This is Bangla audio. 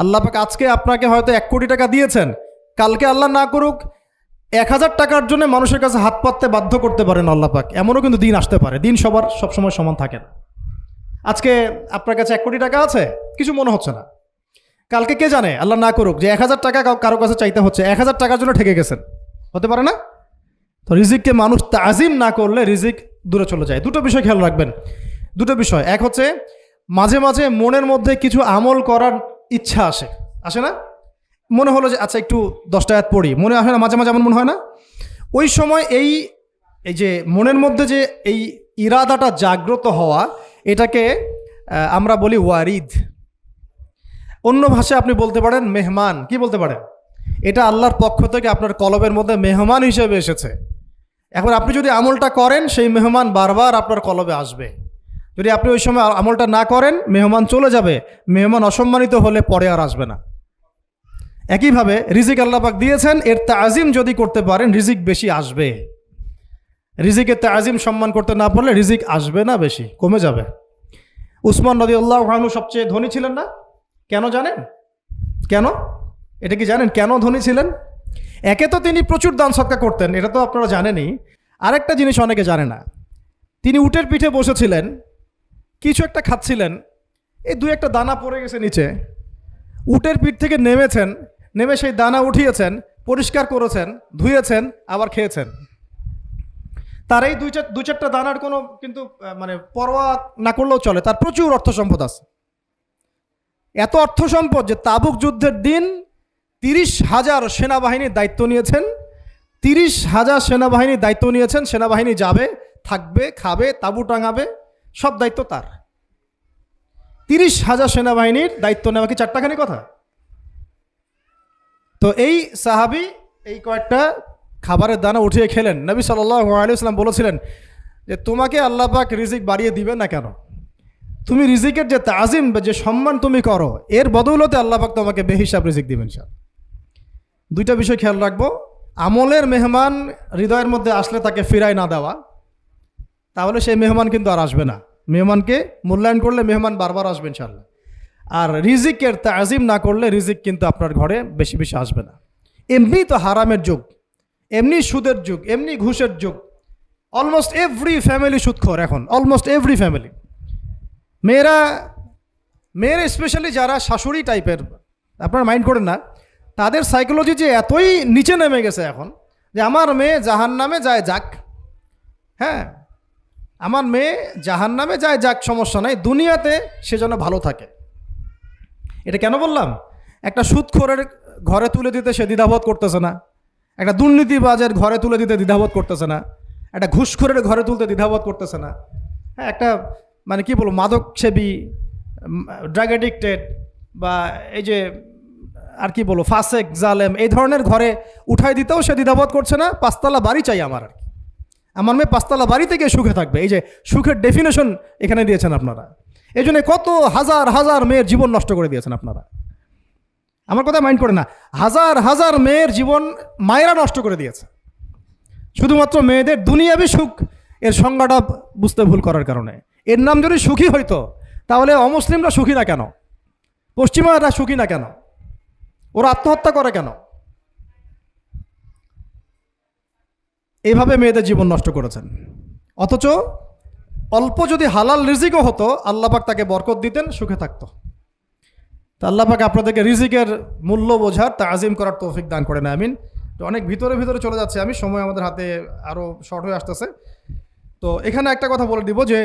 আল্লাহ পাক আজকে আপনাকে হয়তো 1 কোটি টাকা দিয়েছেন, কালকে আল্লাহ না করুক 1000 টাকার জন্য মানুষের কাছে হাত পাততে বাধ্য করতে পারেন আল্লাহ পাক। এমনও কিন্তু দিন আসতে পারে, দিন সবার সবসময় সমান থাকে না। আজকে আপনার কাছে 1 কোটি টাকা আছে, কিছু মনে হচ্ছে না। কালকে কে জানে, আল্লাহ না করুক, যে 1000 টাকা কারো কাছে চাইতে হচ্ছে, 1000 টাকার জন্য ঠেকে গেছেন, হতে পারে না? তো রিজিককে মানুষ তাজিম না করলে রিজিক দূরে চলে যায়। দুটো বিষয় খেয়াল রাখবেন, দুটো বিষয়। এক হচ্ছে মাঝে মাঝে মনের মধ্যে কিছু আমল করার ইচ্ছা আসে না? মনে হলো যে আচ্ছা একটু 10টা আয়াত পড়ি, মনে আসে না মাঝে মাঝে? এমন মনে হয় না? ওই সময় এই যে মনের মধ্যে যে এই ইরাদাটা জাগ্রত হওয়া, এটাকে আমরা বলি ওয়ারিদ। অন্য ভাষায় আপনি বলতে পারেন মেহমান। কি বলতে পারেন? এটা আল্লাহর পক্ষ থেকে আপনার কলবের মধ্যে মেহমান হিসেবে এসেছে। এখন আপনি যদি আমলটা করেন, সেই মেহমান বারবার আপনার কলবে আসবে। যদি আপনি ওই সময় আমলটা না করেন, মেহমান চলে যাবে, মেহমান অসম্মানিত হলে পরে আর আসবে না। একইভাবে রিজিক আল্লাহ পাক দিয়েছেন, এর তাজিম যদি করতে পারেন রিজিক বেশি আসবে। রিজিকের তাজিম সম্মান করতে না পারলে রিজিক আসবে না, বেশি কমে যাবে। উসমান রাদিয়াল্লাহু আনহু সবচেয়ে ধনী ছিলেন না? কেন জানেন? কেন? এটা কি জানেন কেন ধনী ছিলেন? একে তো তিনি প্রচুর দান সদকা করতেন, এটা তো আপনারা জানেনই। আরেকটা জিনিস অনেকে জানে না, তিনি উটের পিঠে বসেছিলেন, কিছু একটা খাচ্ছিলেন, এই 2-1টা দানা পড়ে গেছে নিচে। উটের পিঠ থেকে নেমেছেন, নেমে সেই দানা উঠিয়েছেন, পরিষ্কার করেছেন, ধুয়েছেন, আবার খেয়েছেন। তার এই 2-4টা দানার কোনো কিন্তু মানে পরোয়া না করলেও চলে, তার প্রচুর অর্থ সম্পদ আছে। এত অর্থ সম্পদ যে তাবুক যুদ্ধের দিন 30,000 সেনাবাহিনীর দায়িত্ব নিয়েছেন। 30,000 সেনাবাহিনীর দায়িত্ব নিয়েছেন। সেনাবাহিনী যাবে, থাকবে, খাবে, তাঁবু টাঙাবে, সব দায়িত্ব তার। 30,000 সেনাবাহিনীর দায়িত্ব নেওয়া কি চারটাখানি কথা? তো এই সাহাবী এই কয়েকটা খাবারের দানা উঠিয়ে খেলেন। নবী সাল্লাল্লাহু আলাইহি ওয়াসাল্লাম বলেছিলেন যে তোমাকে আল্লাহ পাক রিজিক বাড়িয়ে দিবেন না কেন? তুমি রিজিকের যে তাজিম, যে সম্মান তুমি করো, এর বদৌলতে আল্লাহ পাক তোমাকে বেহিসাব রিজিক দিবেন। দুইটা বিষয় খেয়াল রাখবো। আমলের মেহমান হৃদয়ের মধ্যে আসলে তাকে ফিরায় না দেওয়া, তাহলে সেই মেহমান কিন্তু আর আসবে না। মেহমানকে মূল্যায়ন করলে মেহমান বারবার আসবে ইনশাআল্লাহ। আর রিজিকের তাজিম না করলে রিজিক কিন্তু আপনার ঘরে বেশি বেশি আসবে না। এমনি তো হারামের যুগ, এমনি সুদের যুগ, এমনি ঘুষের যুগ। অলমোস্ট এভরি ফ্যামিলি সুদখোর এখন, অলমোস্ট এভরি ফ্যামিলি। মেয়েরা স্পেশালি যারা শাশুড়ি টাইপের, আপনারা মাইন্ড করেন না, তাদের সাইকোলজি যে এতই নিচে নেমে গেছে এখন যে আমার মেয়ে জাহান্নামে যায় যাক, হ্যাঁ আমার মেয়ে জাহান্নামে যায় যাক, সমস্যা নাই, দুনিয়াতে সে যেন ভালো থাকে। এটা কেন বললাম? একটা সুদখোরের ঘরে তুলে দিতে সে দ্বিধাবোধ করতেছে না, একটা দুর্নীতিবাজের ঘরে তুলে দিতে দ্বিধাবোধ করতেছে না, একটা ঘুষখোরের ঘরে তুলতে দ্বিধাবোধ করতেছে না, হ্যাঁ একটা মানে কি বলবো মাদক সেবী, ড্রাগ অ্যাডিক্টেড, বা এই যে আর কি বলবো ফাসেক জালেম, এই ধরনের ঘরে উঠাই দিতেও সে দ্বিধাবোধ করছে না। 5তলা বাড়ি চাই আমার, আমার মেয়ে 5তলা বাড়ি থেকে সুখে থাকবে। এই যে সুখের ডেফিনেশন এখানে দিয়েছেন আপনারা। এই জন্য কত হাজার হাজার মেয়ের জীবন নষ্ট করে দিয়েছেন আপনারা। আমার কথা মাইন্ড করে না, হাজার হাজার মেয়ের জীবন মায়েরা নষ্ট করে দিয়েছে, শুধুমাত্র মেয়েদের দুনিয়াবি সুখ এর সংজ্ঞাটা বুঝতে ভুল করার কারণে। এর নাম যদি সুখী হইতো, তাহলে অমুসলিমরা সুখী না কেন? পশ্চিমারা সুখী না কেন? ওরা আত্মহত্যা করে কেন? এইভাবে মেয়েদের জীবন নষ্ট করেছেন। অথচ অল্প যদি হালাল রিজিকও হতো, আল্লাহ পাক তাকে বরকত দিতেন, সুখে থাকতো। তা আল্লাহ পাক আপনাদেরকে রিজিকের মূল্য বোঝার, তাজিম করার তৌফিক দান করেন, আমিন। তো অনেক ভিতরে ভিতরে চলে যাচ্ছে আমি, সময় আমাদের হাতে আরও শর্ট হয়ে আসতেছে। তো এখানে একটা কথা বলে দিব যে